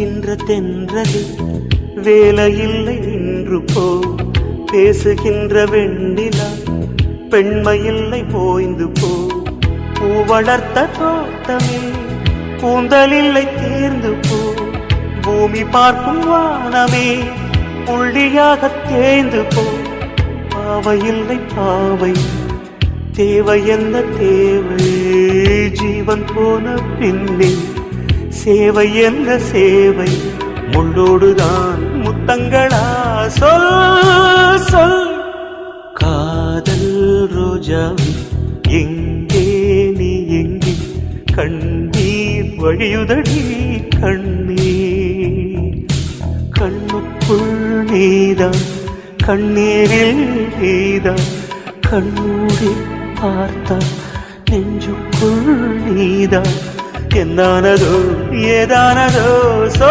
வீசுகின்ற தென்றலில் வேலையில்லை நின்று போ. பேசுகின்ற வெண்ணிலா பெண்மையில்லை போய்ந்து போ. பூ வளர்த்த தோட்டமே கூந்தலில்லை தேர்ந்து போ. பூமி பார்க்கும் வானமே புள்ளியாக தேய்ந்து போ. பாவையில்லை பாவை தேவை என்ன தேவை? ஜீவன் போன பின்னே சேவை என்ன சேவை? முள்ளோடுதான் முத்தங்களா? சொல் சொல். காதல் ரோஜாவே எங்கே நீ எங்கே? கண்ணீர் வழியுதடி கண்ணீர். கண்ணுக்குள் நீதான் கண்ணீரில் நீதான். கண்ணூரி பார்த்தா நெஞ்சுக்குள் நீதான். என்னானதோ ஏதானதோ